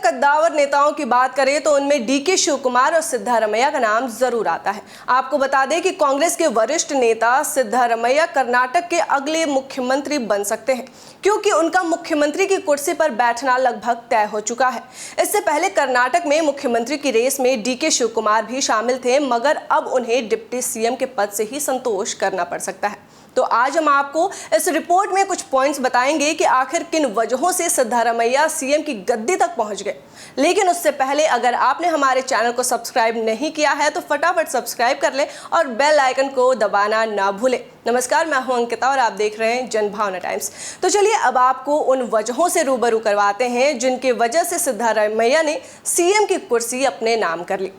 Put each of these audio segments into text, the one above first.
कद्दावर नेताओं की बात करें तो उनमें डीके शिव कुमार और सिद्धारमैया का नाम जरूर आता है। आपको बता दें कि कांग्रेस के वरिष्ठ नेता सिद्धारमैया कर्नाटक के अगले मुख्यमंत्री बन सकते हैं, क्योंकि उनका मुख्यमंत्री की कुर्सी पर बैठना लगभग तय हो चुका है। इससे पहले कर्नाटक में मुख्यमंत्री की रेस में डीके शिव कुमार भी शामिल थे, मगर अब उन्हें डिप्टी सीएम के पद से ही संतोष करना पड़ सकता है। तो आज हम आपको इस रिपोर्ट में कुछ पॉइंट्स बताएंगे कि आखिर किन वजहों से सिद्धारमैया सीएम की गद्दी तक पहुंच गए। लेकिन उससे पहले अगर आपने हमारे चैनल को सब्सक्राइब नहीं किया है तो फटाफट सब्सक्राइब कर ले और बेल आइकन को दबाना ना भूलें। नमस्कार, मैं हूं अंकिता और आप देख रहे हैं जनभावना टाइम्स। तो चलिए अब आपको उन वजहों से रूबरू करवाते हैं जिनकी वजह से सिद्धारमैया ने सीएम की कुर्सी अपने नाम कर ली।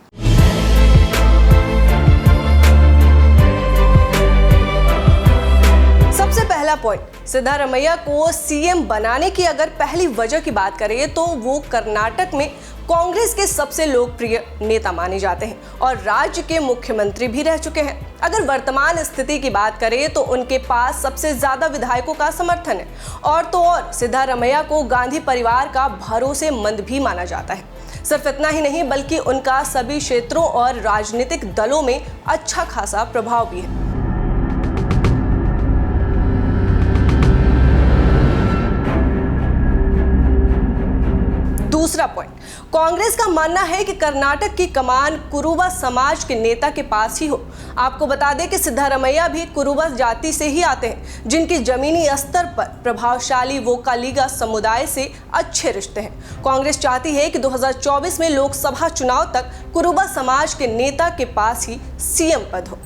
सबसे पहला पॉइंट, सिद्धारमैया को सीएम बनाने की अगर पहली वजह की बात करें तो वो कर्नाटक में कांग्रेस के सबसे लोकप्रिय नेता माने जाते हैं और राज्य के मुख्यमंत्री भी रह चुके हैं। अगर वर्तमान स्थिति की बात करें तो उनके पास सबसे ज्यादा विधायकों का समर्थन है और तो और सिद्धारमैया को गांधी परिवार का भरोसेमंद भी माना जाता है। सिर्फ इतना ही नहीं बल्कि उनका सभी क्षेत्रों और राजनीतिक दलों में अच्छा खासा प्रभाव भी है। दूसरा पॉइंट, कांग्रेस का मानना है कि कर्नाटक की कमान कुरुबा समाज के नेता के पास ही हो। आपको बता दें कि सिद्धारमैया भी कुरुबा जाति से ही आते हैं, जिनकी जमीनी स्तर पर प्रभावशाली वोकालिगा समुदाय से अच्छे रिश्ते हैं। कांग्रेस चाहती है कि 2024 में लोकसभा चुनाव तक कुरुबा समाज के नेता के पास ही सीएम पद हो।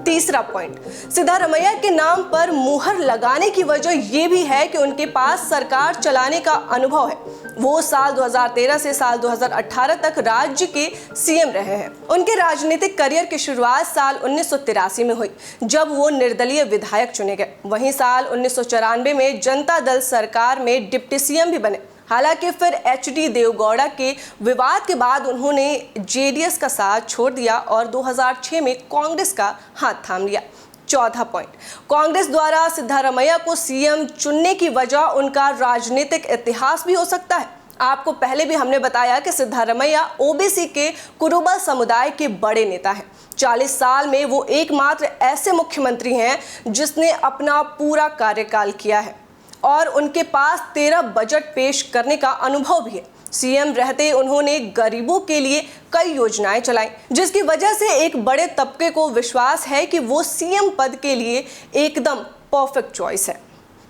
तीसरा पॉइंट, सिद्धारमैया के नाम पर मुहर लगाने की वजह यह भी है कि उनके पास सरकार चलाने का अनुभव है। वो साल 2013 से साल 2018 तक राज्य के सीएम रहे हैं। उनके राजनीतिक करियर की शुरुआत साल 1983 में हुई, जब वो निर्दलीय विधायक चुने गए। वहीं साल 1994 में जनता दल सरकार में डिप्टी सीएम भी बने। हालांकि फिर एचडी देवगौड़ा के विवाद के बाद उन्होंने जेडीएस का साथ छोड़ दिया और 2006 में कांग्रेस का हाथ थाम लिया। चौथा पॉइंट, कांग्रेस द्वारा सिद्धारमैया को सीएम चुनने की वजह उनका राजनीतिक इतिहास भी हो सकता है। आपको पहले भी हमने बताया कि सिद्धारमैया ओबीसी के कुरुबा समुदाय के बड़े नेता हैं। 40 साल में वो एकमात्र ऐसे मुख्यमंत्री हैं जिसने अपना पूरा कार्यकाल किया है और उनके पास 13 बजट पेश करने का अनुभव भी है। सीएम रहते उन्होंने गरीबों के लिए कई योजनाएं चलाई, जिसकी वजह से एक बड़े तबके को विश्वास है कि वो सीएम पद के लिए एकदम परफेक्ट चॉइस है।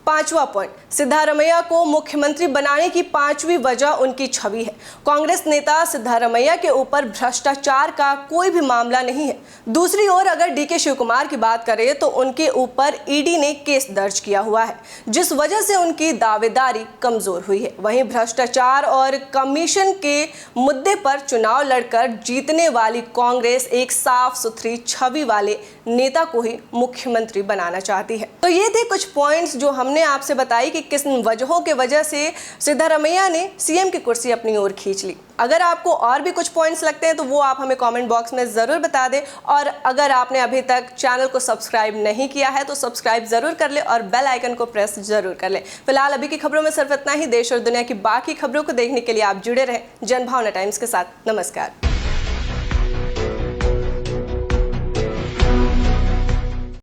पांचवा पॉइंट, सिद्धारमैया को मुख्यमंत्री बनाने की पांचवी वजह उनकी छवि है। कांग्रेस नेता सिद्धारमैया के ऊपर भ्रष्टाचार का कोई भी मामला नहीं है। दूसरी ओर अगर डीके शिव कुमार की बात करें तो उनके ऊपर ईडी ने केस दर्ज किया हुआ है, जिस वजह से उनकी दावेदारी कमजोर हुई है। वहीं भ्रष्टाचार और कमीशन के मुद्दे पर चुनाव लड़कर जीतने वाली कांग्रेस एक साफ सुथरी छवि वाले नेता को ही मुख्यमंत्री बनाना चाहती है। तो ये थे कुछ पॉइंट्स जो हमने आपसे बताई कि किस वजहों के वजह से सिद्धारमैया ने सीएम की कुर्सी अपनी ओर खींच ली। अगर आपको और भी कुछ पॉइंट्स लगते हैं तो वो आप हमें कमेंट बॉक्स में ज़रूर बता दें और अगर आपने अभी तक चैनल को सब्सक्राइब नहीं किया है तो सब्सक्राइब ज़रूर कर ले और बेल आइकन को प्रेस ज़रूर कर ले। फिलहाल अभी की खबरों में सिर्फ इतना ही। देश और दुनिया की बाकी खबरों को देखने के लिए आप जुड़े रहें जनभावना टाइम्स के साथ। नमस्कार।